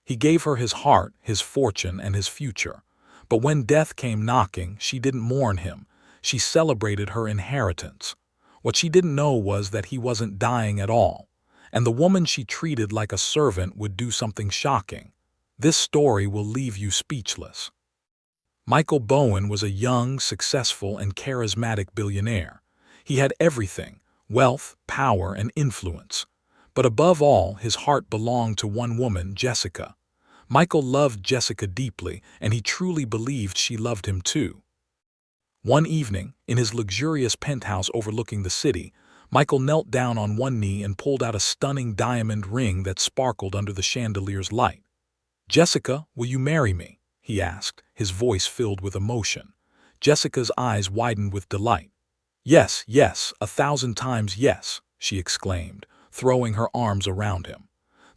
He gave her his heart, his fortune, and his future. But when death came knocking, she didn't mourn him. She celebrated her inheritance. What she didn't know was that he wasn't dying at all, and the woman she treated like a servant would do something shocking. This story will leave you speechless. Michael Bowen was a young, successful, and charismatic billionaire. He had everything: wealth, power, and influence. But above all, his heart belonged to one woman, Jessica. Michael loved Jessica deeply, and he truly believed she loved him too. One evening, in his luxurious penthouse overlooking the city, Michael knelt down on one knee and pulled out a stunning diamond ring that sparkled under the chandelier's light. "Jessica, will you marry me?" he asked, his voice filled with emotion. Jessica's eyes widened with delight. "Yes, yes, 1,000 times yes," she exclaimed, throwing her arms around him.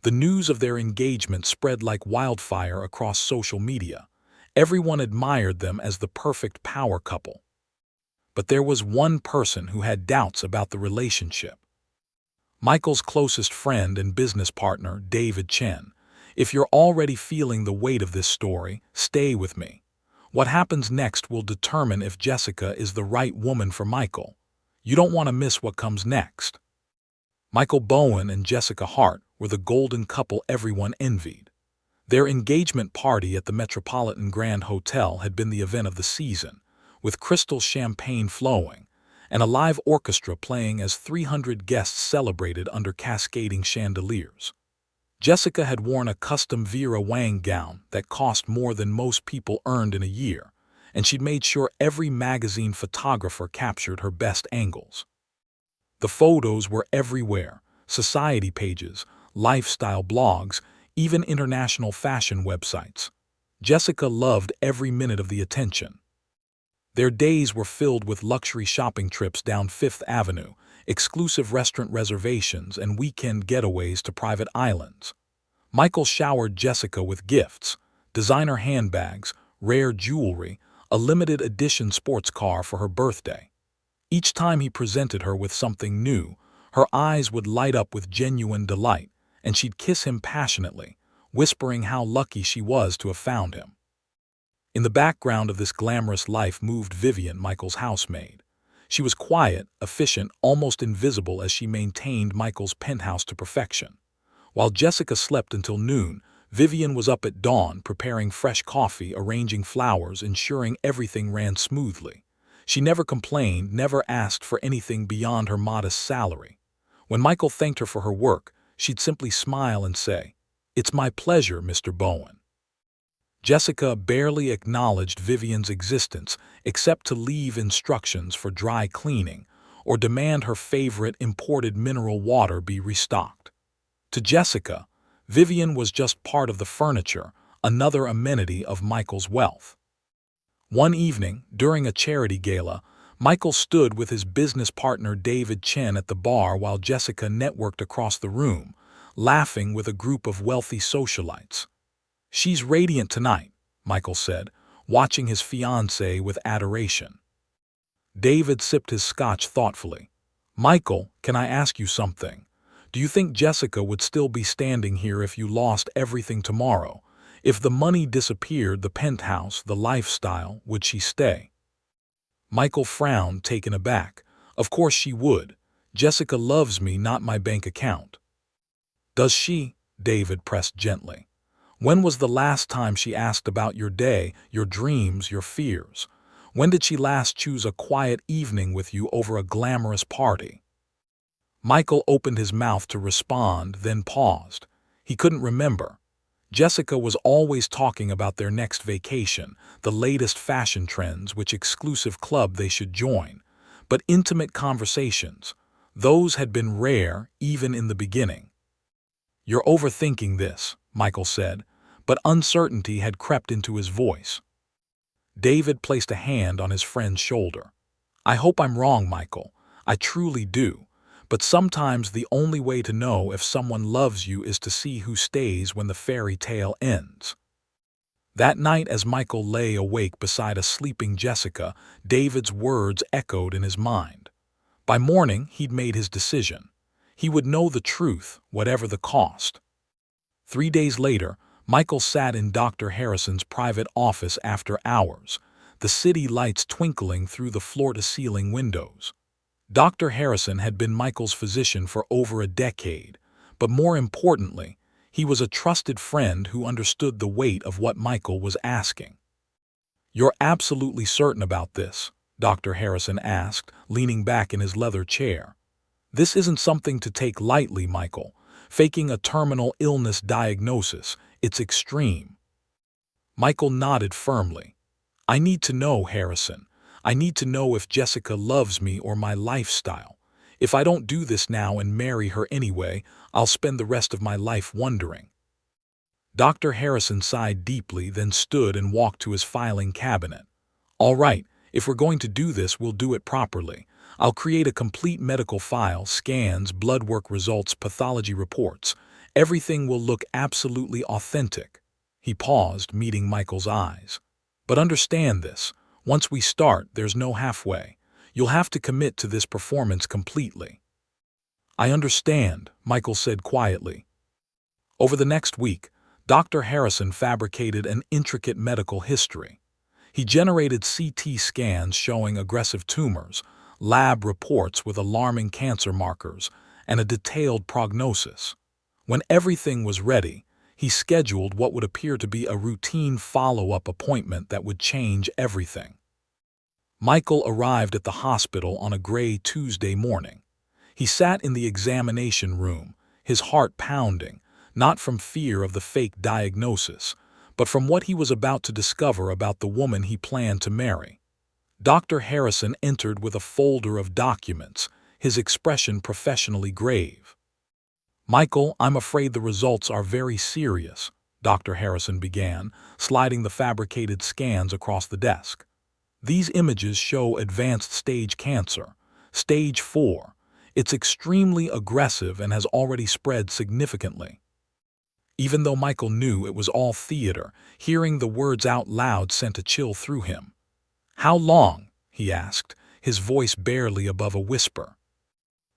The news of their engagement spread like wildfire across social media. Everyone admired them as the perfect power couple. But there was one person who had doubts about the relationship. Michael's closest friend and business partner, David Chen. If you're already feeling the weight of this story, stay with me. What happens next will determine if Jessica is the right woman for Michael. You don't want to miss what comes next. Michael Bowen and Jessica Hart were the golden couple everyone envied. Their engagement party at the Metropolitan Grand Hotel had been the event of the season, with crystal champagne flowing, and a live orchestra playing as 300 guests celebrated under cascading chandeliers. Jessica had worn a custom Vera Wang gown that cost more than most people earned in a year, and she'd made sure every magazine photographer captured her best angles. The photos were everywhere: society pages, lifestyle blogs, even international fashion websites. Jessica loved every minute of the attention. Their days were filled with luxury shopping trips down Fifth Avenue, exclusive restaurant reservations, and weekend getaways to private islands. Michael showered Jessica with gifts: designer handbags, rare jewelry, a limited edition sports car for her birthday. Each time he presented her with something new, her eyes would light up with genuine delight, and she'd kiss him passionately, whispering how lucky she was to have found him. In the background of this glamorous life moved Vivian, Michael's housemaid. She was quiet, efficient, almost invisible as she maintained Michael's penthouse to perfection. While Jessica slept until noon, Vivian was up at dawn preparing fresh coffee, arranging flowers, ensuring everything ran smoothly. She never complained, never asked for anything beyond her modest salary. When Michael thanked her for her work, she'd simply smile and say, "It's my pleasure, Mr. Bowen." Jessica barely acknowledged Vivian's existence except to leave instructions for dry cleaning or demand her favorite imported mineral water be restocked. To Jessica, Vivian was just part of the furniture, another amenity of Michael's wealth. One evening, during a charity gala, Michael stood with his business partner David Chen at the bar while Jessica networked across the room, laughing with a group of wealthy socialites. "She's radiant tonight," Michael said, watching his fiancée with adoration. David sipped his scotch thoughtfully. "Michael, can I ask you something? Do you think Jessica would still be standing here if you lost everything tomorrow? If the money disappeared, the penthouse, the lifestyle, would she stay?" Michael frowned, taken aback. "Of course she would. Jessica loves me, not my bank account." "Does she?" David pressed gently. "When was the last time she asked about your day, your dreams, your fears? When did she last choose a quiet evening with you over a glamorous party?" Michael opened his mouth to respond, then paused. He couldn't remember. Jessica was always talking about their next vacation, the latest fashion trends, which exclusive club they should join. But intimate conversations, those had been rare even in the beginning. "You're overthinking this," Michael said, but uncertainty had crept into his voice. David placed a hand on his friend's shoulder. "I hope I'm wrong, Michael. I truly do. But sometimes the only way to know if someone loves you is to see who stays when the fairy tale ends." That night, as Michael lay awake beside a sleeping Jessica, David's words echoed in his mind. By morning, he'd made his decision. He would know the truth, whatever the cost. 3 days later, Michael sat in Dr. Harrison's private office after hours, the city lights twinkling through the floor-to-ceiling windows. Dr. Harrison had been Michael's physician for over a decade, but more importantly, he was a trusted friend who understood the weight of what Michael was asking. "You're absolutely certain about this?" Dr. Harrison asked, leaning back in his leather chair. "This isn't something to take lightly, Michael. Faking a terminal illness diagnosis, it's extreme." Michael nodded firmly. "I need to know, Harrison. I need to know if Jessica loves me or my lifestyle. If I don't do this now and marry her anyway, I'll spend the rest of my life wondering." Dr. Harrison sighed deeply, then stood and walked to his filing cabinet. "All right, if we're going to do this, we'll do it properly. I'll create a complete medical file, scans, blood work results, pathology reports. Everything will look absolutely authentic." He paused, meeting Michael's eyes. "But understand this. Once we start, there's no halfway. You'll have to commit to this performance completely." "I understand," Michael said quietly. Over the next week, Dr. Harrison fabricated an intricate medical history. He generated CT scans showing aggressive tumors, lab reports with alarming cancer markers, and a detailed prognosis. When everything was ready, he scheduled what would appear to be a routine follow-up appointment that would change everything. Michael arrived at the hospital on a gray Tuesday morning. He sat in the examination room, his heart pounding, not from fear of the fake diagnosis, but from what he was about to discover about the woman he planned to marry. Dr. Harrison entered with a folder of documents, his expression professionally grave. "Michael, I'm afraid the results are very serious," Dr. Harrison began, sliding the fabricated scans across the desk. "These images show advanced stage cancer, stage 4. It's extremely aggressive and has already spread significantly." Even though Michael knew it was all theater, hearing the words out loud sent a chill through him. "How long?" he asked, his voice barely above a whisper.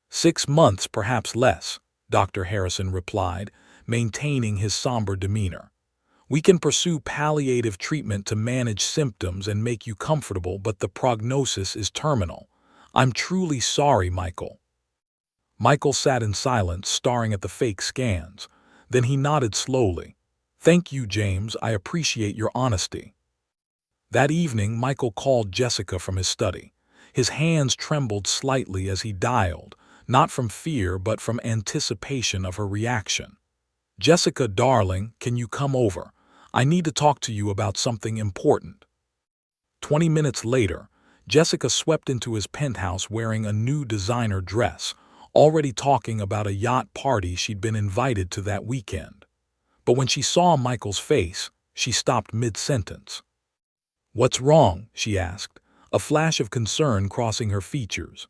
6 months, perhaps less," Dr. Harrison replied, maintaining his somber demeanor. "We can pursue palliative treatment to manage symptoms and make you comfortable, but the prognosis is terminal. I'm truly sorry, Michael." Michael sat in silence, staring at the fake scans. Then he nodded slowly. "Thank you, James. I appreciate your honesty." That evening, Michael called Jessica from his study. His hands trembled slightly as he dialed, not from fear but from anticipation of her reaction. "Jessica, darling, can you come over? I need to talk to you about something important." 20 minutes later, Jessica swept into his penthouse wearing a new designer dress, already talking about a yacht party she'd been invited to that weekend. But when she saw Michael's face, she stopped mid-sentence. "What's wrong?" she asked, a flash of concern crossing her features.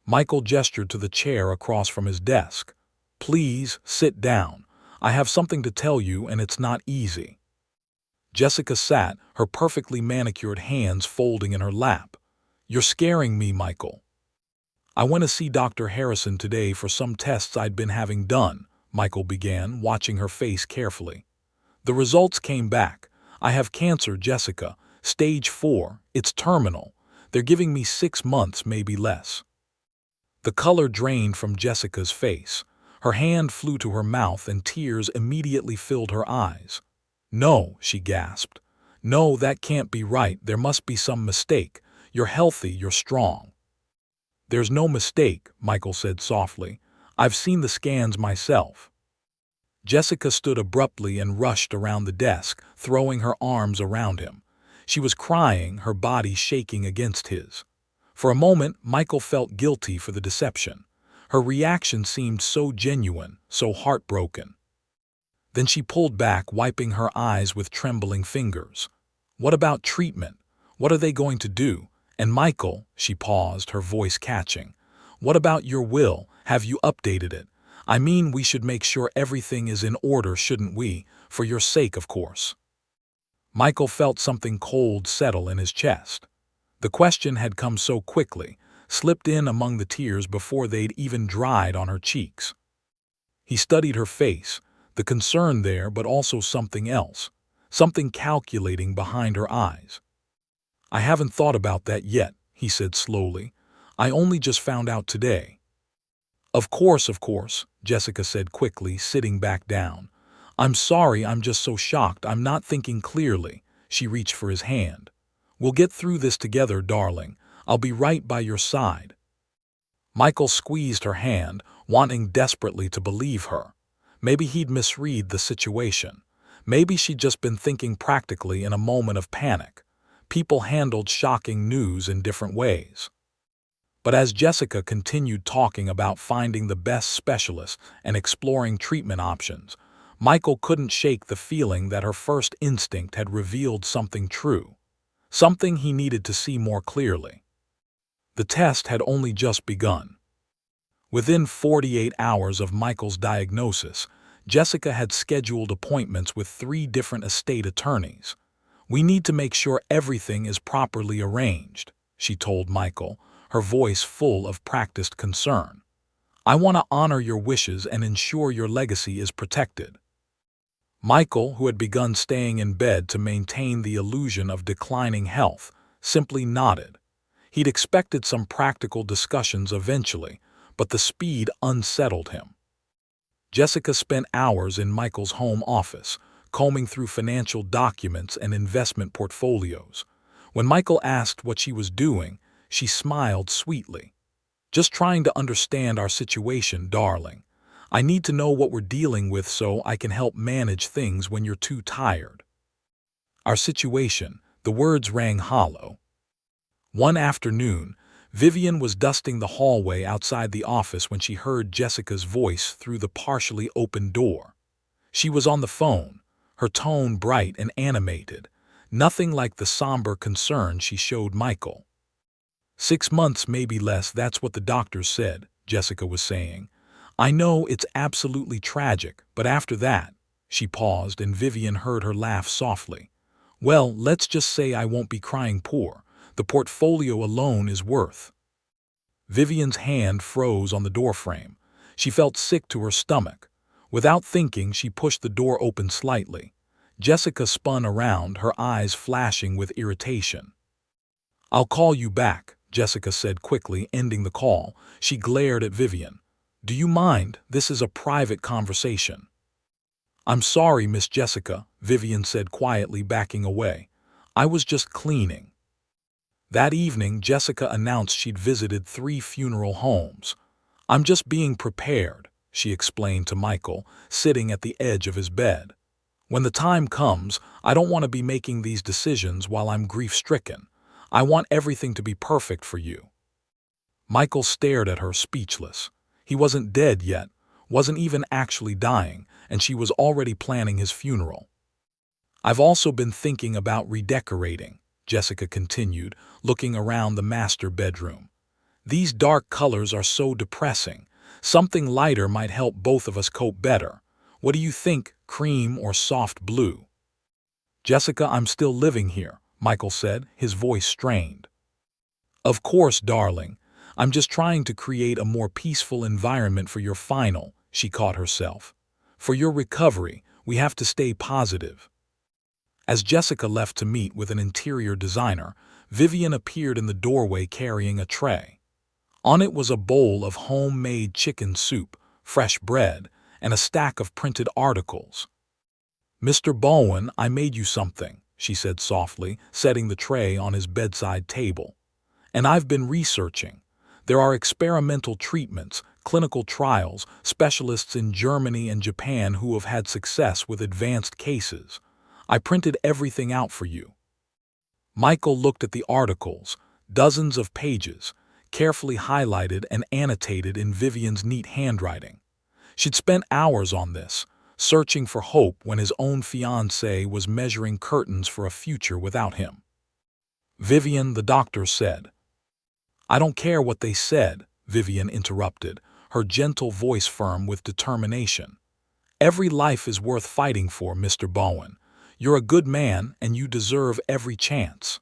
Michael gestured to the chair across from his desk. "Please, sit down. I have something to tell you, and it's not easy." Jessica sat, her perfectly manicured hands folding in her lap. "You're scaring me, Michael." "I went to see Dr. Harrison today for some tests I'd been having done," Michael began, watching her face carefully. "The results came back. I have cancer, Jessica. Stage 4. It's terminal. They're giving me 6 months, maybe less." The color drained from Jessica's face. Her hand flew to her mouth and tears immediately filled her eyes. "No," she gasped. "No, that can't be right. There must be some mistake. You're healthy, you're strong." "There's no mistake," Michael said softly. "I've seen the scans myself." Jessica stood abruptly and rushed around the desk, throwing her arms around him. She was crying, her body shaking against his. For a moment, Michael felt guilty for the deception. Her reaction seemed so genuine, so heartbroken. Then she pulled back, wiping her eyes with trembling fingers. "What about treatment? What are they going to do? And Michael," she paused, her voice catching, "what about your will? Have you updated it? I mean, we should make sure everything is in order, shouldn't we? For your sake, of course." Michael felt something cold settle in his chest. The question had come so quickly, slipped in among the tears before they'd even dried on her cheeks. He studied her face, the concern there, but also something else, something calculating behind her eyes. "I haven't thought about that yet," he said slowly. "I only just found out today." Of course," Jessica said quickly, sitting back down. "I'm sorry, I'm just so shocked, I'm not thinking clearly." She reached for his hand. "We'll get through this together, darling. I'll be right by your side." Michael squeezed her hand, wanting desperately to believe her. Maybe he'd misread the situation. Maybe she'd just been thinking practically in a moment of panic. People handled shocking news in different ways. But as Jessica continued talking about finding the best specialist and exploring treatment options, Michael couldn't shake the feeling that her first instinct had revealed something true, something he needed to see more clearly. The test had only just begun. Within 48 hours of Michael's diagnosis, Jessica had scheduled appointments with 3 different estate attorneys. "We need to make sure everything is properly arranged," she told Michael, her voice full of practiced concern. "I want to honor your wishes and ensure your legacy is protected." Michael, who had begun staying in bed to maintain the illusion of declining health, simply nodded. He'd expected some practical discussions eventually, but the speed unsettled him. Jessica spent hours in Michael's home office, combing through financial documents and investment portfolios. When Michael asked what she was doing, she smiled sweetly. "Just trying to understand our situation, darling. I need to know what we're dealing with so I can help manage things when you're too tired." Our situation, the words rang hollow. One afternoon, Vivian was dusting the hallway outside the office when she heard Jessica's voice through the partially open door. She was on the phone, her tone bright and animated, nothing like the somber concern she showed Michael. 6 months, maybe less, that's what the doctors said," Jessica was saying. "I know it's absolutely tragic, but after that—" She paused and Vivian heard her laugh softly. "Well, let's just say I won't be crying poor. The portfolio alone is worth—" Vivian's hand froze on the doorframe. She felt sick to her stomach. Without thinking, she pushed the door open slightly. Jessica spun around, her eyes flashing with irritation. "I'll call you back," Jessica said quickly, ending the call. She glared at Vivian. "Do you mind? This is a private conversation." "I'm sorry, Miss Jessica," Vivian said quietly, backing away. "I was just cleaning." That evening, Jessica announced she'd visited 3 funeral homes. "I'm just being prepared," she explained to Michael, sitting at the edge of his bed. "When the time comes, I don't want to be making these decisions while I'm grief-stricken. I want everything to be perfect for you." Michael stared at her, speechless. He wasn't dead yet, wasn't even actually dying, and she was already planning his funeral. "I've also been thinking about redecorating," Jessica continued, looking around the master bedroom. "These dark colors are so depressing. Something lighter might help both of us cope better. What do you think, cream or soft blue?" "Jessica, I'm still living here," Michael said, his voice strained. "Of course, darling. I'm just trying to create a more peaceful environment for your final," she caught herself. "For your recovery, we have to stay positive." As Jessica left to meet with an interior designer, Vivian appeared in the doorway carrying a tray. On it was a bowl of homemade chicken soup, fresh bread, and a stack of printed articles. "Mr. Bowen, I made you something," she said softly, setting the tray on his bedside table. "And I've been researching. There are experimental treatments, clinical trials, specialists in Germany and Japan who have had success with advanced cases. I printed everything out for you." Michael looked at the articles, dozens of pages, carefully highlighted and annotated in Vivian's neat handwriting. She'd spent hours on this, searching for hope when his own fiancée was measuring curtains for a future without him. "Vivian," the doctor said. "I don't care what they said," Vivian interrupted, her gentle voice firm with determination. "Every life is worth fighting for, Mr. Bowen. You're a good man and you deserve every chance."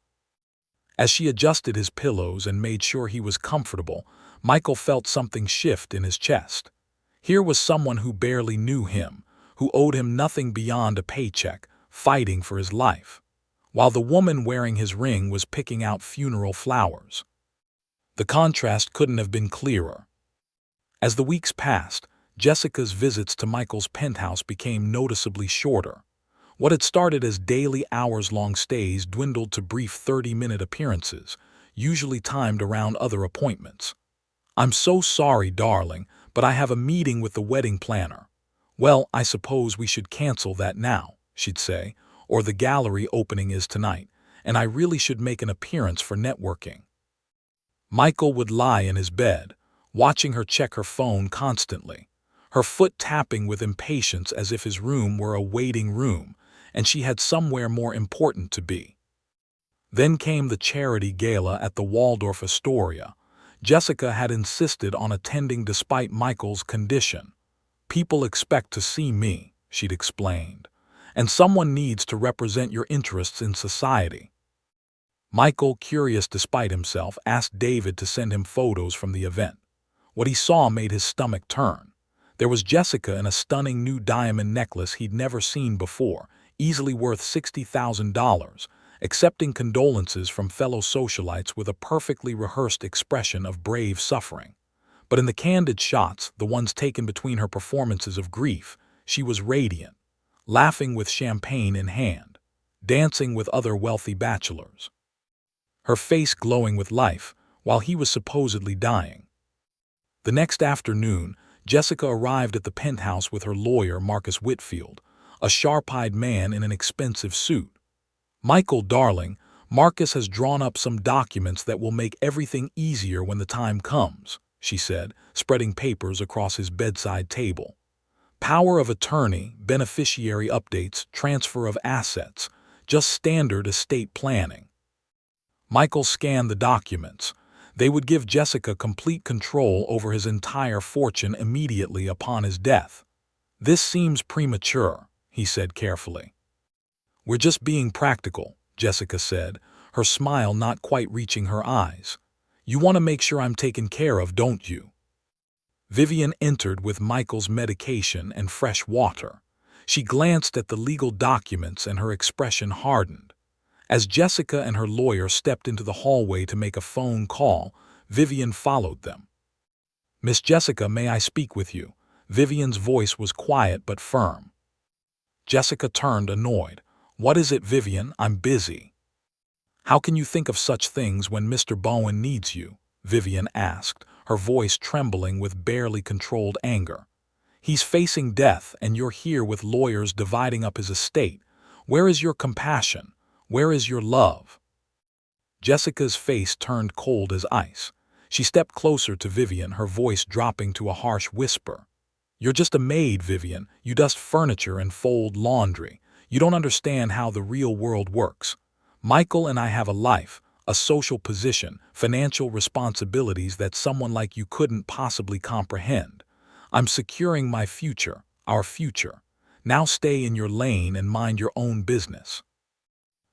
As she adjusted his pillows and made sure he was comfortable, Michael felt something shift in his chest. Here was someone who barely knew him, who owed him nothing beyond a paycheck, fighting for his life, while the woman wearing his ring was picking out funeral flowers. The contrast couldn't have been clearer. As the weeks passed, Jessica's visits to Michael's penthouse became noticeably shorter. What had started as daily hours-long stays dwindled to brief 30-minute appearances, usually timed around other appointments. "I'm so sorry, darling, but I have a meeting with the wedding planner." "Well, I suppose we should cancel that now," she'd say, "or the gallery opening is tonight, and I really should make an appearance for networking." Michael would lie in his bed, watching her check her phone constantly, her foot tapping with impatience as if his room were a waiting room, and she had somewhere more important to be. Then came the charity gala at the Waldorf Astoria. Jessica had insisted on attending despite Michael's condition. "People expect to see me," she'd explained, "and someone needs to represent your interests in society." Michael, curious despite himself, asked David to send him photos from the event. What he saw made his stomach turn. There was Jessica in a stunning new diamond necklace he'd never seen before, easily worth $60,000, accepting condolences from fellow socialites with a perfectly rehearsed expression of brave suffering. But in the candid shots, the ones taken between her performances of grief, she was radiant, laughing with champagne in hand, dancing with other wealthy bachelors, her face glowing with life while he was supposedly dying. The next afternoon, Jessica arrived at the penthouse with her lawyer, Marcus Whitfield, a sharp-eyed man in an expensive suit. "Michael, darling, Marcus has drawn up some documents that will make everything easier when the time comes," she said, spreading papers across his bedside table. "Power of attorney, beneficiary updates, transfer of assets, just standard estate planning." Michael scanned the documents. They would give Jessica complete control over his entire fortune immediately upon his death. "This seems premature," he said carefully. "We're just being practical," Jessica said, her smile not quite reaching her eyes. "You want to make sure I'm taken care of, don't you?" Vivian entered with Michael's medication and fresh water. She glanced at the legal documents and her expression hardened. As Jessica and her lawyer stepped into the hallway to make a phone call, Vivian followed them. "Miss Jessica, may I speak with you?" Vivian's voice was quiet but firm. Jessica turned, annoyed. "What is it, Vivian? I'm busy." "How can you think of such things when Mr. Bowen needs you?" Vivian asked, her voice trembling with barely controlled anger. "He's facing death, and you're here with lawyers dividing up his estate. Where is your compassion? Where is your love?" Jessica's face turned cold as ice. She stepped closer to Vivian, her voice dropping to a harsh whisper. "You're just a maid, Vivian. You dust furniture and fold laundry. You don't understand how the real world works. Michael and I have a life, a social position, financial responsibilities that someone like you couldn't possibly comprehend. I'm securing my future, our future. Now stay in your lane and mind your own business."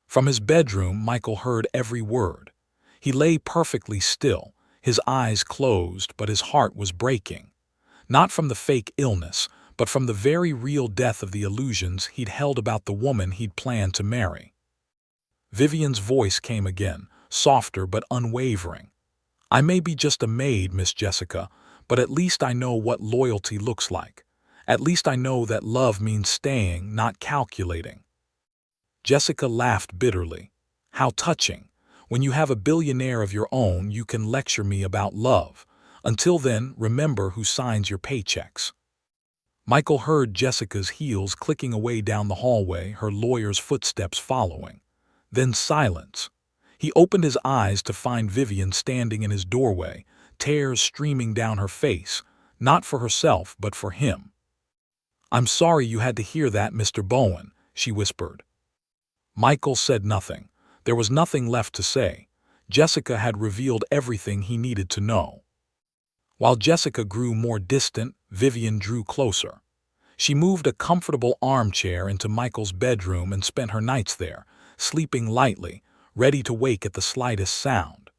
From his bedroom, Michael heard every word. He lay perfectly still, his eyes closed, but his heart was breaking. Not from the fake illness, but from the very real death of the illusions he'd held about the woman he'd planned to marry. Vivian's voice came again, softer but unwavering. "I may be just a maid, Miss Jessica, but at least I know what loyalty looks like. At least I know that love means staying, not calculating." Jessica laughed bitterly. "How touching. When you have a billionaire of your own, you can lecture me about love. Until then, remember who signs your paychecks." Michael heard Jessica's heels clicking away down the hallway, her lawyer's footsteps following. Then silence. He opened his eyes to find Vivian standing in his doorway, tears streaming down her face, not for herself but for him. "I'm sorry you had to hear that, Mr. Bowen," she whispered. Michael said nothing. There was nothing left to say. Jessica had revealed everything he needed to know. While Jessica grew more distant, Vivian drew closer. She moved a comfortable armchair into Michael's bedroom and spent her nights there, sleeping lightly, ready to wake at the slightest sound.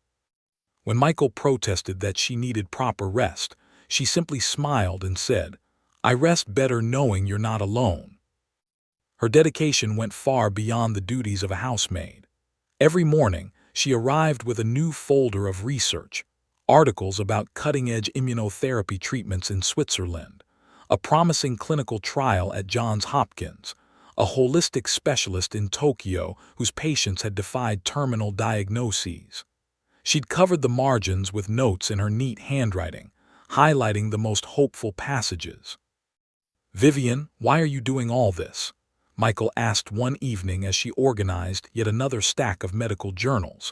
When Michael protested that she needed proper rest, she simply smiled and said, I rest better knowing you're not alone." Her dedication went far beyond the duties of a housemaid. Every morning, she arrived with a new folder of research, articles about cutting-edge immunotherapy treatments in Switzerland, a promising clinical trial at Johns Hopkins, a holistic specialist in Tokyo whose patients had defied terminal diagnoses. She'd covered the margins with notes in her neat handwriting, highlighting the most hopeful passages. "Vivian, why are you doing all this?" Michael asked one evening as she organized yet another stack of medical journals.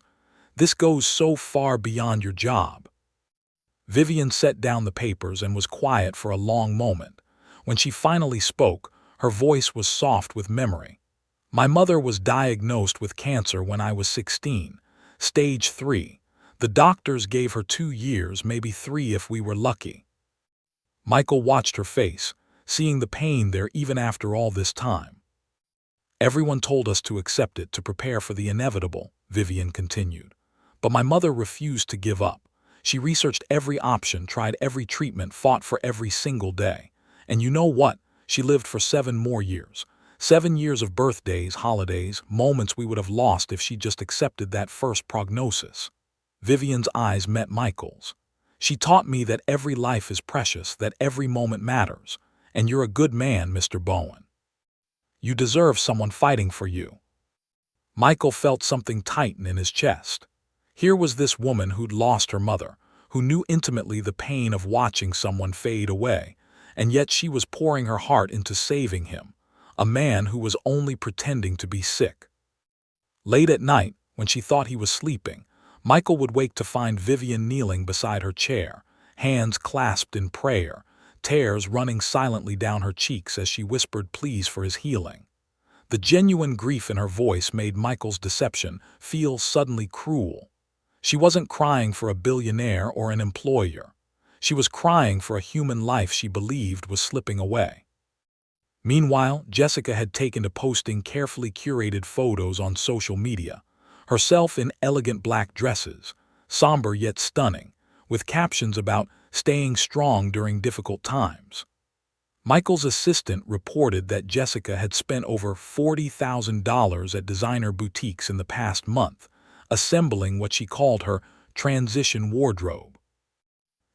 "This goes so far beyond your job." Vivian set down the papers and was quiet for a long moment. When she finally spoke, her voice was soft with memory. "My mother was diagnosed with cancer when I was 16, stage 3. The doctors gave her 2 years, maybe 3 if we were lucky." Michael watched her face, seeing the pain there even after all this time. "Everyone told us to accept it, to prepare for the inevitable," Vivian continued. "But my mother refused to give up. She researched every option, tried every treatment, fought for every single day. And you know what? She lived for 7 more years. 7 years of birthdays, holidays, moments we would have lost if she just accepted that first prognosis." Vivian's eyes met Michael's. "She taught me that every life is precious, that every moment matters. And you're a good man, Mr. Bowen. You deserve someone fighting for you." Michael felt something tighten in his chest. Here was this woman who'd lost her mother, who knew intimately the pain of watching someone fade away, and yet she was pouring her heart into saving him, a man who was only pretending to be sick. Late at night, when she thought he was sleeping, Michael would wake to find Vivian kneeling beside her chair, hands clasped in prayer, tears running silently down her cheeks as she whispered pleas for his healing. The genuine grief in her voice made Michael's deception feel suddenly cruel. She wasn't crying for a billionaire or an employer. She was crying for a human life she believed was slipping away. Meanwhile, Jessica had taken to posting carefully curated photos on social media, herself in elegant black dresses, somber yet stunning, with captions about staying strong during difficult times. Michael's assistant reported that Jessica had spent over $40,000 at designer boutiques in the past month, assembling what she called her transition wardrobe.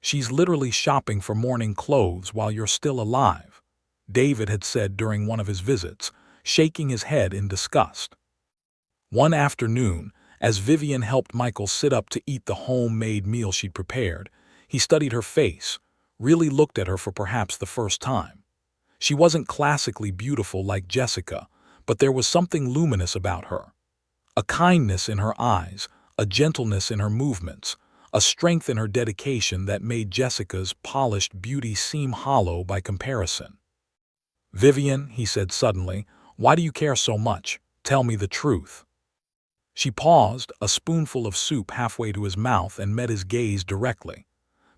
"She's literally shopping for morning clothes while you're still alive," David had said during one of his visits, shaking his head in disgust. One afternoon, as Vivian helped Michael sit up to eat the homemade meal she'd prepared, he studied her face, really looked at her for perhaps the first time. She wasn't classically beautiful like Jessica, but there was something luminous about her. A kindness in her eyes, a gentleness in her movements, a strength in her dedication that made Jessica's polished beauty seem hollow by comparison. "Vivian," he said suddenly, "why do you care so much? Tell me the truth." She paused, a spoonful of soup halfway to his mouth, and met his gaze directly.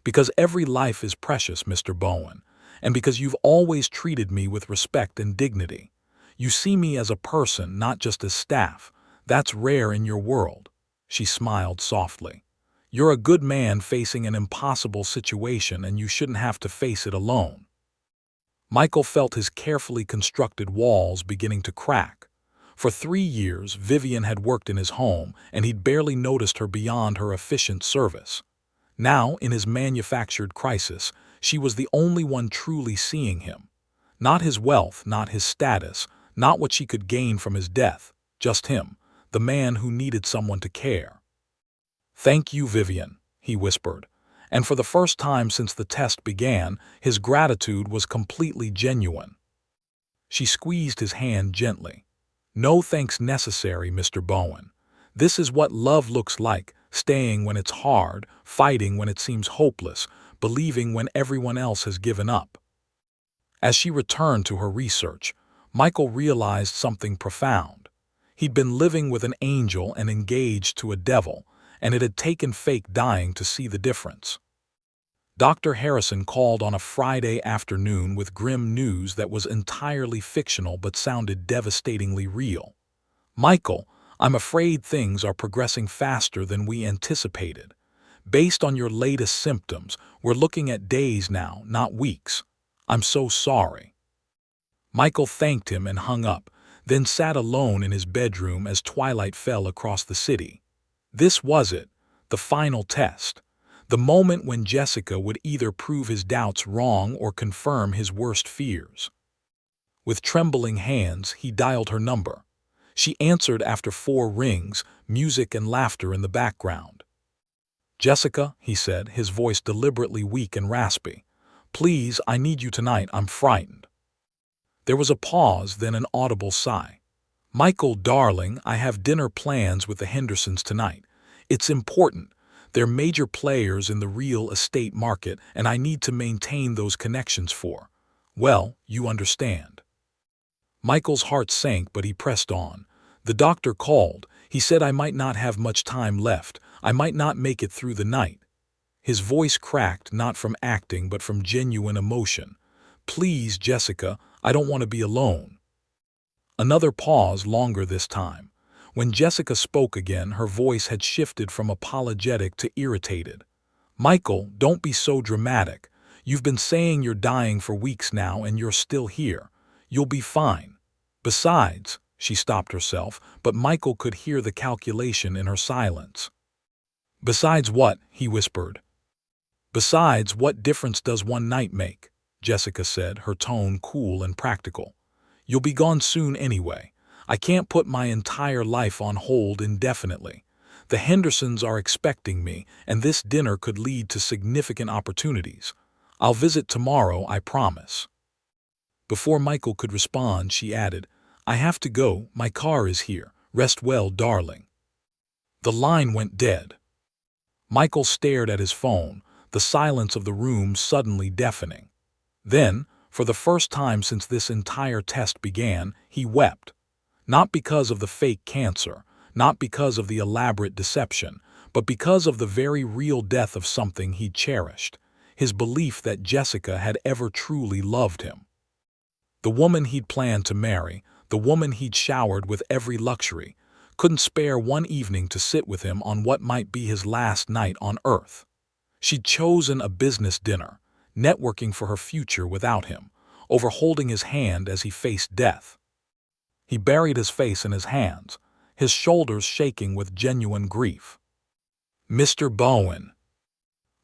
"Because every life is precious, Mr. Bowen, and because you've always treated me with respect and dignity. You see me as a person, not just as staff. That's rare in your world." She smiled softly. "You're a good man facing an impossible situation, and you shouldn't have to face it alone." Michael felt his carefully constructed walls beginning to crack. For 3 years, Vivian had worked in his home, and he'd barely noticed her beyond her efficient service. Now, in his manufactured crisis, she was the only one truly seeing him. Not his wealth, not his status, not what she could gain from his death, just him, the man who needed someone to care. "Thank you, Vivian," he whispered, and for the first time since the test began, his gratitude was completely genuine. She squeezed his hand gently. "No thanks necessary, Mr. Bowen. This is what love looks like, staying when it's hard, fighting when it seems hopeless, believing when everyone else has given up." As she returned to her research, Michael realized something profound. He'd been living with an angel and engaged to a devil, and it had taken fake dying to see the difference. Dr. Harrison called on a Friday afternoon with grim news that was entirely fictional but sounded devastatingly real. "Michael, I'm afraid things are progressing faster than we anticipated. Based on your latest symptoms, we're looking at days now, not weeks. I'm so sorry." Michael thanked him and hung up, then sat alone in his bedroom as twilight fell across the city. This was it, the final test. The moment when Jessica would either prove his doubts wrong or confirm his worst fears. With trembling hands, he dialed her number. She answered after 4 rings, music and laughter in the background. "Jessica," he said, his voice deliberately weak and raspy. "Please, I need you tonight, I'm frightened." There was a pause, then an audible sigh. "Michael, darling, I have dinner plans with the Hendersons tonight. It's important. They're major players in the real estate market, and I need to maintain those connections for, well, you understand." Michael's heart sank, but he pressed on. "The doctor called. He said I might not have much time left. I might not make it through the night." His voice cracked, not from acting, but from genuine emotion. "Please, Jessica, I don't want to be alone." Another pause, longer this time. When Jessica spoke again, her voice had shifted from apologetic to irritated. "Michael, don't be so dramatic. You've been saying you're dying for weeks now, and you're still here. You'll be fine. Besides," she stopped herself, but Michael could hear the calculation in her silence. "Besides what?" he whispered. "Besides, what difference does one night make?" Jessica said, her tone cool and practical. "You'll be gone soon anyway. I can't put my entire life on hold indefinitely. The Hendersons are expecting me, and this dinner could lead to significant opportunities. I'll visit tomorrow, I promise." Before Michael could respond, she added, "I have to go, my car is here. Rest well, darling." The line went dead. Michael stared at his phone, the silence of the room suddenly deafening. Then, for the first time since this entire test began, he wept. Not because of the fake cancer, not because of the elaborate deception, but because of the very real death of something he'd cherished, his belief that Jessica had ever truly loved him. The woman he'd planned to marry, the woman he'd showered with every luxury, couldn't spare one evening to sit with him on what might be his last night on Earth. She'd chosen a business dinner, networking for her future without him, over holding his hand as he faced death. He buried his face in his hands, his shoulders shaking with genuine grief. "Mr. Bowen."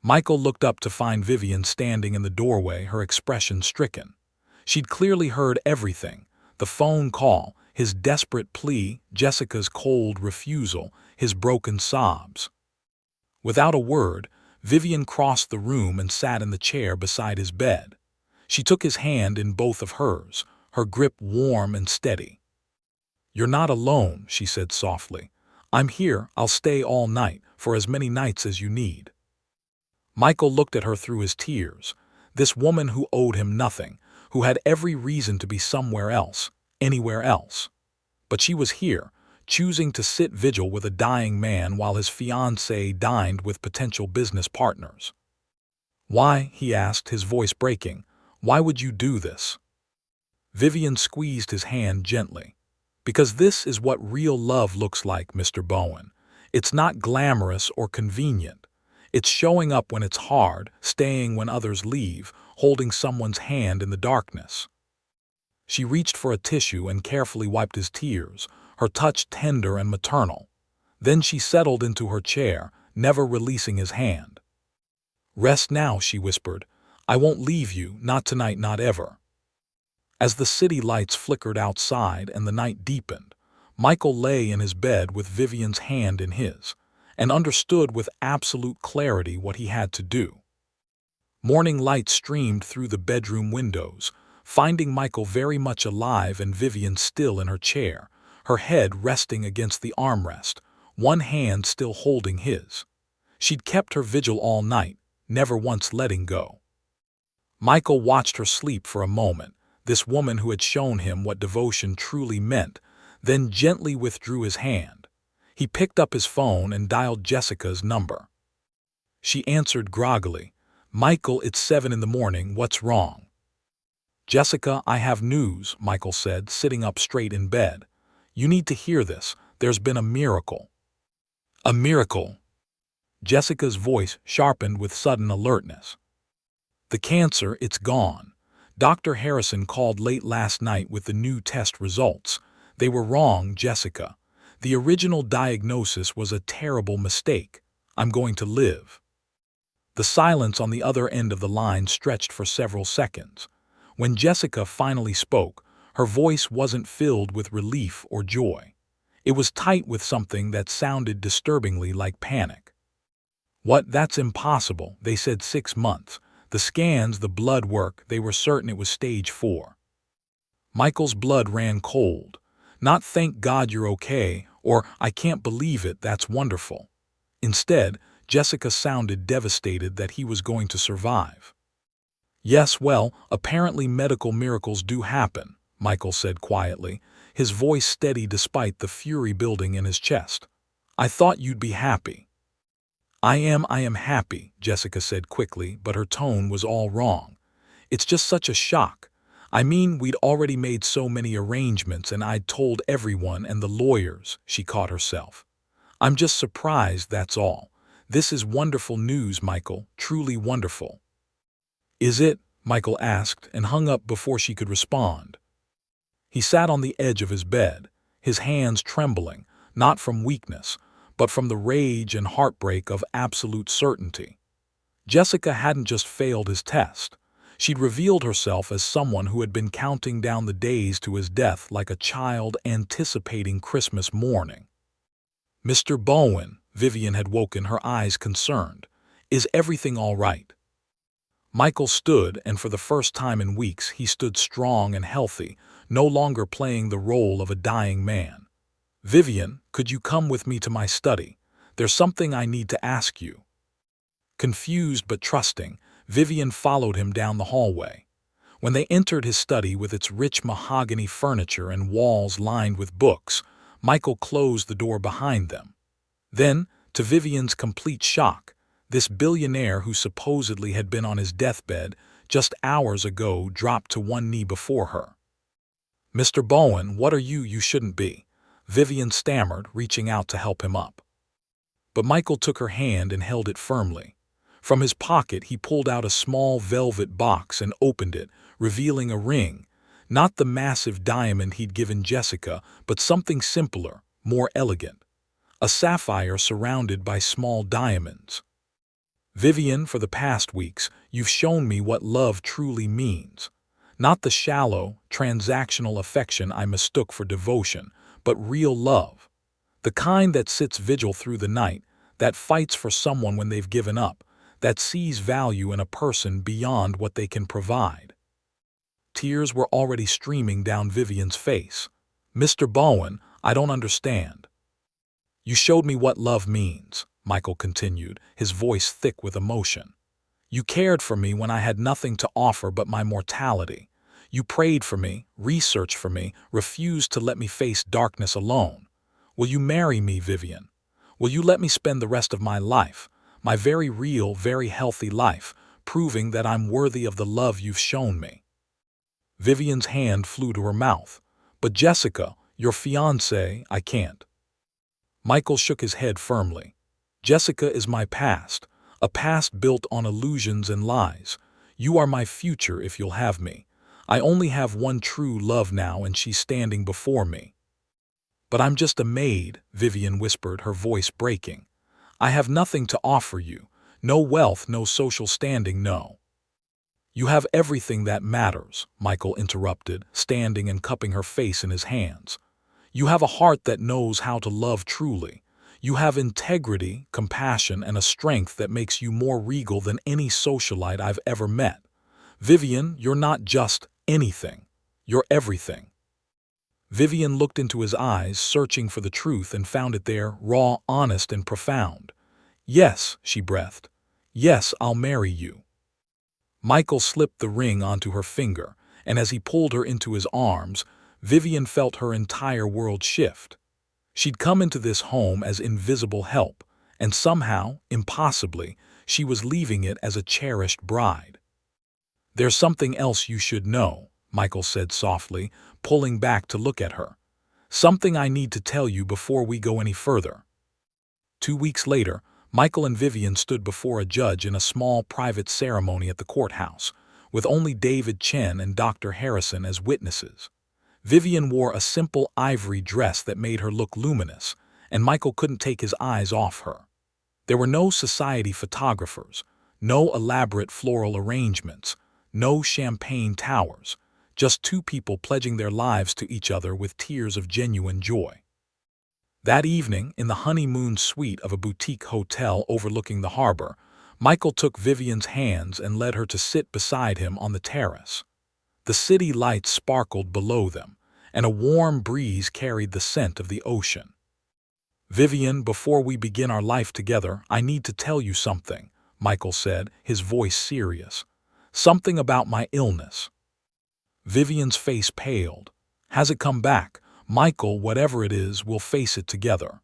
Michael looked up to find Vivian standing in the doorway, her expression stricken. She'd clearly heard everything, the phone call, his desperate plea, Jessica's cold refusal, his broken sobs. Without a word, Vivian crossed the room and sat in the chair beside his bed. She took his hand in both of hers, her grip warm and steady. "You're not alone," she said softly. "I'm here, I'll stay all night, for as many nights as you need." Michael looked at her through his tears. This woman who owed him nothing, who had every reason to be somewhere else, anywhere else. But she was here, choosing to sit vigil with a dying man while his fiancée dined with potential business partners. "Why?" he asked, his voice breaking. "Why would you do this?" Vivian squeezed his hand gently. "Because this is what real love looks like, Mr. Bowen. It's not glamorous or convenient. It's showing up when it's hard, staying when others leave, holding someone's hand in the darkness." She reached for a tissue and carefully wiped his tears, her touch tender and maternal. Then she settled into her chair, never releasing his hand. "Rest now," she whispered. "I won't leave you, not tonight, not ever." As the city lights flickered outside and the night deepened, Michael lay in his bed with Vivian's hand in his, and understood with absolute clarity what he had to do. Morning light streamed through the bedroom windows, finding Michael very much alive and Vivian still in her chair, her head resting against the armrest, one hand still holding his. She'd kept her vigil all night, never once letting go. Michael watched her sleep for a moment, this woman who had shown him what devotion truly meant, then gently withdrew his hand. He picked up his phone and dialed Jessica's number. She answered groggily. "Michael, it's 7 in the morning, what's wrong?" "Jessica, I have news," Michael said, sitting up straight in bed. "You need to hear this. There's been a miracle." "A miracle?" Jessica's voice sharpened with sudden alertness. "The cancer, it's gone. Dr. Harrison called late last night with the new test results. They were wrong, Jessica. The original diagnosis was a terrible mistake. I'm going to live." The silence on the other end of the line stretched for several seconds. When Jessica finally spoke, her voice wasn't filled with relief or joy. It was tight with something that sounded disturbingly like panic. "What? That's impossible. They said 6 months. The scans, the blood work, they were certain it was stage 4. Michael's blood ran cold. Not "thank God you're okay" or "I can't believe it, that's wonderful." Instead, Jessica sounded devastated that he was going to survive. "Yes, well, apparently medical miracles do happen," Michael said quietly, his voice steady despite the fury building in his chest. "I thought you'd be happy." I am happy," Jessica said quickly, but her tone was all wrong. "It's just such a shock. I mean, we'd already made so many arrangements and I'd told everyone and the lawyers," she caught herself. "I'm just surprised, that's all. This is wonderful news, Michael, truly wonderful." "Is it?" Michael asked and hung up before she could respond. He sat on the edge of his bed, his hands trembling, not from weakness, but from the rage and heartbreak of absolute certainty. Jessica hadn't just failed his test. She'd revealed herself as someone who had been counting down the days to his death like a child anticipating Christmas morning. "Mr. Bowen," Vivian had woken, her eyes concerned. "Is everything all right?" Michael stood, and for the first time in weeks he stood strong and healthy, no longer playing the role of a dying man. "Vivian, could you come with me to my study? There's something I need to ask you." Confused but trusting, Vivian followed him down the hallway. When they entered his study with its rich mahogany furniture and walls lined with books, Michael closed the door behind them. Then, to Vivian's complete shock, this billionaire who supposedly had been on his deathbed just hours ago dropped to one knee before her. "Mr. Bowen, what are you? You shouldn't be," Vivian stammered, reaching out to help him up. But Michael took her hand and held it firmly. From his pocket he pulled out a small velvet box and opened it, revealing a ring, not the massive diamond he'd given Jessica, but something simpler, more elegant. A sapphire surrounded by small diamonds. "Vivian, for the past weeks, you've shown me what love truly means. Not the shallow, transactional affection I mistook for devotion, but real love. The kind that sits vigil through the night, that fights for someone when they've given up, that sees value in a person beyond what they can provide." Tears were already streaming down Vivian's face. "Mr. Bowen, I don't understand." "You showed me what love means," Michael continued, his voice thick with emotion. "You cared for me when I had nothing to offer but my mortality. You prayed for me, researched for me, refused to let me face darkness alone. Will you marry me, Vivian? Will you let me spend the rest of my life, my very real, very healthy life, proving that I'm worthy of the love you've shown me?" Vivian's hand flew to her mouth. "But Jessica, your fiancée, I can't." Michael shook his head firmly. "Jessica is my past, a past built on illusions and lies. You are my future if you'll have me. I only have one true love now and she's standing before me." "But I'm just a maid," Vivian whispered, her voice breaking. "I have nothing to offer you. No wealth, no social standing, no." "You have everything that matters," Michael interrupted, standing and cupping her face in his hands. "You have a heart that knows how to love truly. You have integrity, compassion, and a strength that makes you more regal than any socialite I've ever met. Vivian, you're not just anything. You're everything." Vivian looked into his eyes, searching for the truth, and found it there, raw, honest, and profound. "Yes," she breathed. "Yes, I'll marry you." Michael slipped the ring onto her finger, and as he pulled her into his arms, Vivian felt her entire world shift. She'd come into this home as invisible help, and somehow, impossibly, she was leaving it as a cherished bride. "There's something else you should know," Michael said softly, pulling back to look at her. "Something I need to tell you before we go any further." 2 weeks later, Michael and Vivian stood before a judge in a small private ceremony at the courthouse, with only David Chen and Dr. Harrison as witnesses. Vivian wore a simple ivory dress that made her look luminous, and Michael couldn't take his eyes off her. There were no society photographers, no elaborate floral arrangements, no champagne towers, just two people pledging their lives to each other with tears of genuine joy. That evening, in the honeymoon suite of a boutique hotel overlooking the harbor, Michael took Vivian's hands and led her to sit beside him on the terrace. The city lights sparkled below them, and a warm breeze carried the scent of the ocean. "Vivian, before we begin our life together, I need to tell you something," Michael said, his voice serious. "Something about my illness." Vivian's face paled. "Has it come back? Michael, whatever it is, we'll face it together."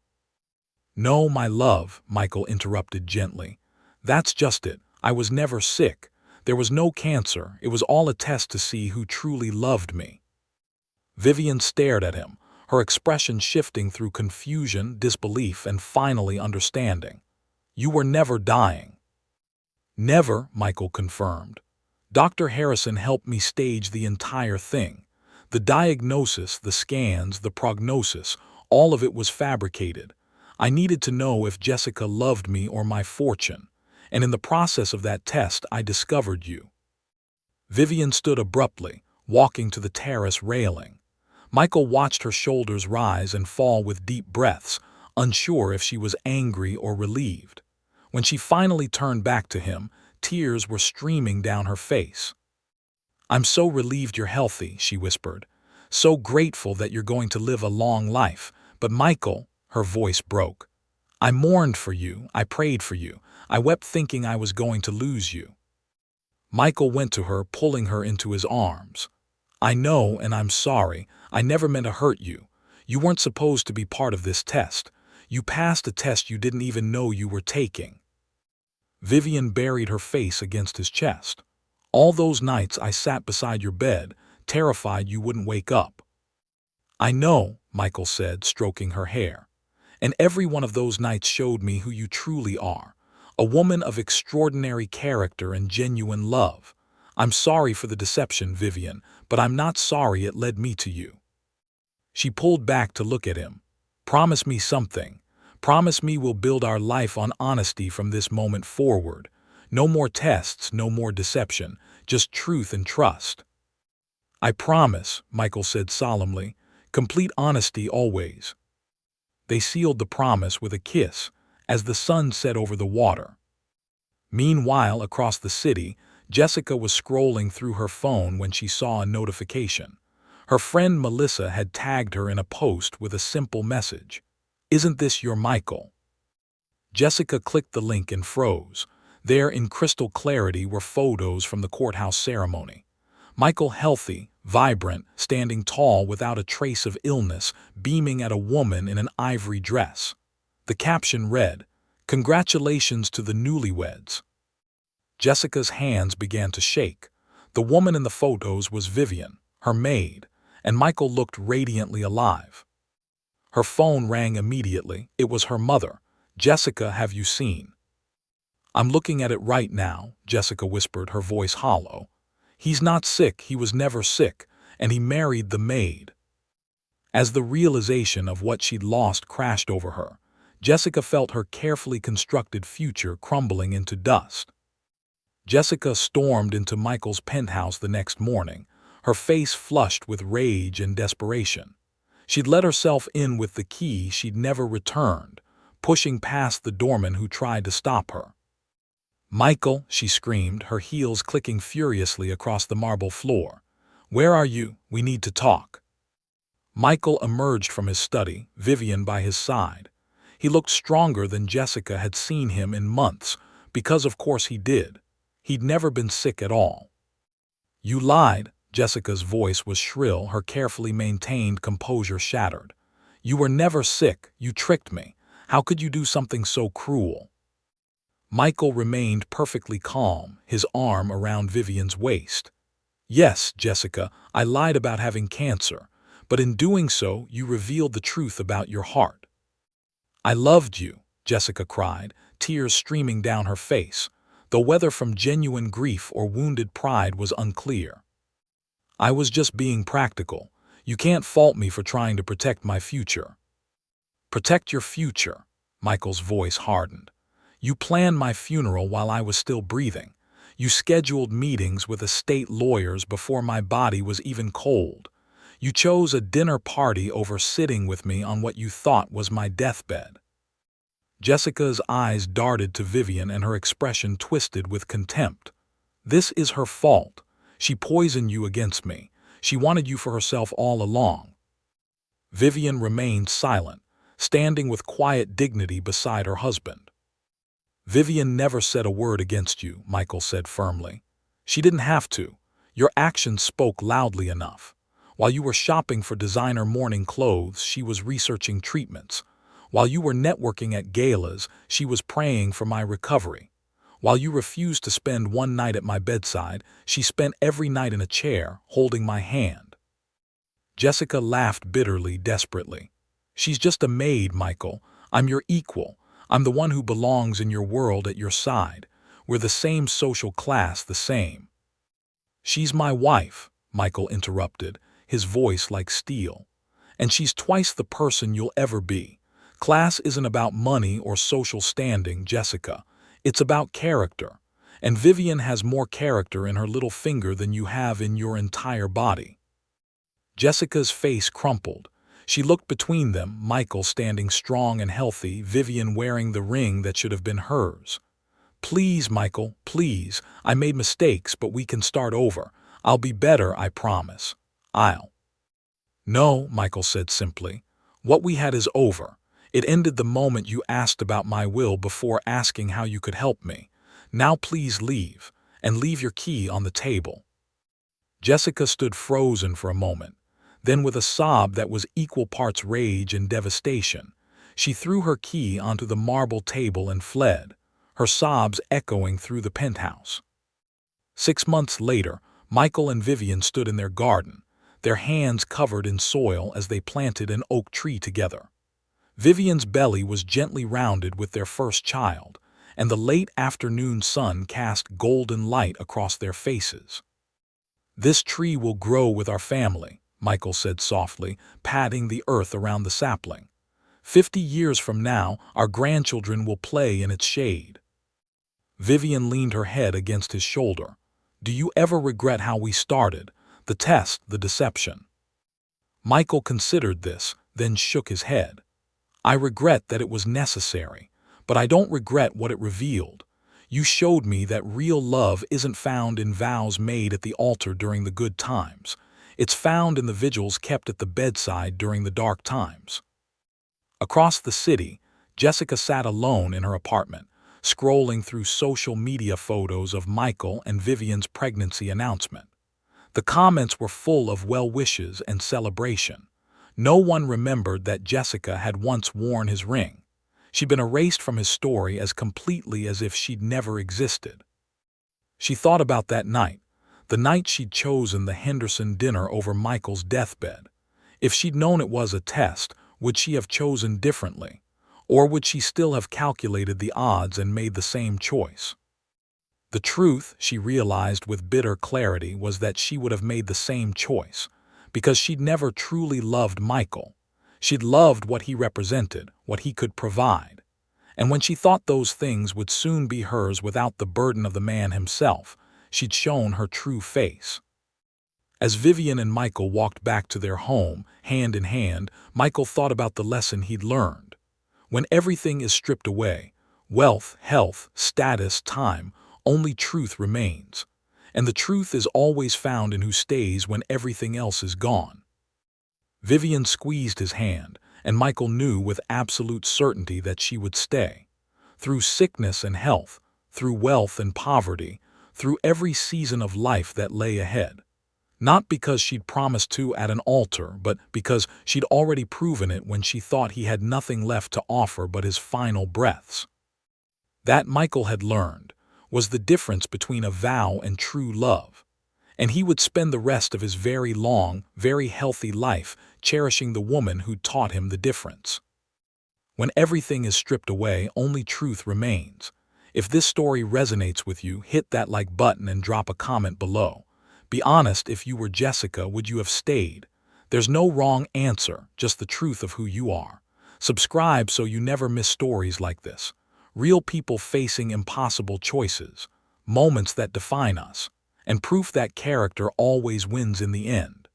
"No, my love," Michael interrupted gently. "That's just it. I was never sick. There was no cancer. It was all a test to see who truly loved me." Vivian stared at him, her expression shifting through confusion, disbelief, and finally understanding. "You were never dying." "Never," Michael confirmed. "Dr. Harrison helped me stage the entire thing. The diagnosis, the scans, the prognosis, all of it was fabricated. I needed to know if Jessica loved me or my fortune, and in the process of that test I discovered you." Vivian stood abruptly, walking to the terrace railing. Michael watched her shoulders rise and fall with deep breaths, unsure if she was angry or relieved. When she finally turned back to him, tears were streaming down her face. "I'm so relieved you're healthy," she whispered. "So grateful that you're going to live a long life. But Michael," her voice broke, "I mourned for you, I prayed for you, I wept thinking I was going to lose you." Michael went to her, pulling her into his arms. "I know, and I'm sorry. I never meant to hurt you. You weren't supposed to be part of this test. You passed a test you didn't even know you were taking." Vivian buried her face against his chest. "All those nights I sat beside your bed, terrified you wouldn't wake up." "I know," Michael said, stroking her hair. "And every one of those nights showed me who you truly are, a woman of extraordinary character and genuine love. I'm sorry for the deception, Vivian, but I'm not sorry it led me to you." She pulled back to look at him. "Promise me something. Promise me we'll build our life on honesty from this moment forward. No more tests, no more deception, just truth and trust." "I promise," Michael said solemnly. "Complete honesty always." They sealed the promise with a kiss as the sun set over the water. Meanwhile, across the city, Jessica was scrolling through her phone when she saw a notification. Her friend Melissa had tagged her in a post with a simple message. "Isn't this your Michael?" Jessica clicked the link and froze. There, in crystal clarity, were photos from the courthouse ceremony. Michael healthy, vibrant, standing tall without a trace of illness, beaming at a woman in an ivory dress. The caption read, "Congratulations to the newlyweds." Jessica's hands began to shake. The woman in the photos was Vivian, her maid, and Michael looked radiantly alive. Her phone rang immediately. It was her mother. "Jessica, have you seen?" "I'm looking at it right now," Jessica whispered, her voice hollow. "He's not sick, he was never sick, and he married the maid." As the realization of what she'd lost crashed over her, Jessica felt her carefully constructed future crumbling into dust. Jessica stormed into Michael's penthouse the next morning, her face flushed with rage and desperation. She'd let herself in with the key she'd never returned, pushing past the doorman who tried to stop her. "Michael," she screamed, her heels clicking furiously across the marble floor. "Where are you? We need to talk." Michael emerged from his study, Vivian by his side. He looked stronger than Jessica had seen him in months, because of course he did. He'd never been sick at all. "You lied." Jessica's voice was shrill, her carefully maintained composure shattered. "You were never sick. You tricked me. How could you do something so cruel?" Michael remained perfectly calm, his arm around Vivian's waist. "Yes, Jessica, I lied about having cancer, but in doing so, you revealed the truth about your heart." "I loved you," Jessica cried, tears streaming down her face. though whether from genuine grief or wounded pride was unclear. I was just being practical. You can't fault me for trying to protect my future. Protect your future, Michael's voice hardened. You planned my funeral while I was still breathing. You scheduled meetings with estate lawyers before my body was even cold. You chose a dinner party over sitting with me on what you thought was my deathbed. Jessica's eyes darted to Vivian and her expression twisted with contempt. This is her fault. She poisoned you against me. She wanted you for herself all along. Vivian remained silent, standing with quiet dignity beside her husband. Vivian never said a word against you, Michael said firmly. She didn't have to. Your actions spoke loudly enough. While you were shopping for designer morning clothes, she was researching treatments. While you were networking at galas, she was praying for my recovery. While you refused to spend one night at my bedside, she spent every night in a chair, holding my hand. Jessica laughed bitterly, desperately. She's just a maid, Michael. I'm your equal. I'm the one who belongs in your world at your side. We're the same social class, the same. She's my wife, Michael interrupted, his voice like steel. And she's twice the person you'll ever be. Class isn't about money or social standing, Jessica. It's about character. And Vivian has more character in her little finger than you have in your entire body. Jessica's face crumpled. She looked between them, Michael standing strong and healthy, Vivian wearing the ring that should have been hers. Please, Michael, please. I made mistakes, but we can start over. I'll be better, I promise. No, Michael said simply. What we had is over. It ended the moment you asked about my will before asking how you could help me. Now please leave, and leave your key on the table. Jessica stood frozen for a moment. Then with a sob that was equal parts rage and devastation, she threw her key onto the marble table and fled, her sobs echoing through the penthouse. 6 months later, Michael and Vivian stood in their garden, their hands covered in soil as they planted an oak tree together. Vivian's belly was gently rounded with their first child, and the late afternoon sun cast golden light across their faces. This tree will grow with our family, Michael said softly, patting the earth around the sapling. 50 years from now, our grandchildren will play in its shade. Vivian leaned her head against his shoulder. Do you ever regret how we started? The test, the deception. Michael considered this, then shook his head. I regret that it was necessary, but I don't regret what it revealed. You showed me that real love isn't found in vows made at the altar during the good times. It's found in the vigils kept at the bedside during the dark times. Across the city, Jessica sat alone in her apartment, scrolling through social media photos of Michael and Vivian's pregnancy announcement. The comments were full of well wishes and celebration. No one remembered that Jessica had once worn his ring. She'd been erased from his story as completely as if she'd never existed. She thought about that night, the night she'd chosen the Henderson dinner over Michael's deathbed. If she'd known it was a test, would she have chosen differently? Or would she still have calculated the odds and made the same choice? The truth, she realized with bitter clarity, was that she would have made the same choice, because she'd never truly loved Michael. She'd loved what he represented, what he could provide. And when she thought those things would soon be hers without the burden of the man himself, she'd shown her true face. As Vivian and Michael walked back to their home, hand in hand, Michael thought about the lesson he'd learned. When everything is stripped away, wealth, health, status, time, only truth remains. And the truth is always found in who stays when everything else is gone. Vivian squeezed his hand, and Michael knew with absolute certainty that she would stay. Through sickness and health, through wealth and poverty, through every season of life that lay ahead. Not because she'd promised to at an altar, but because she'd already proven it when she thought he had nothing left to offer but his final breaths. That, Michael had learned, was the difference between a vow and true love. And he would spend the rest of his very long, very healthy life cherishing the woman who taught him the difference. When everything is stripped away, only truth remains. If this story resonates with you, hit that like button and drop a comment below. Be honest, if you were Jessica, would you have stayed? There's no wrong answer, just the truth of who you are. Subscribe so you never miss stories like this. Real people facing impossible choices, moments that define us, and proof that character always wins in the end.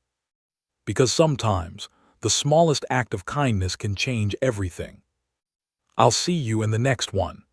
Because sometimes, the smallest act of kindness can change everything. I'll see you in the next one.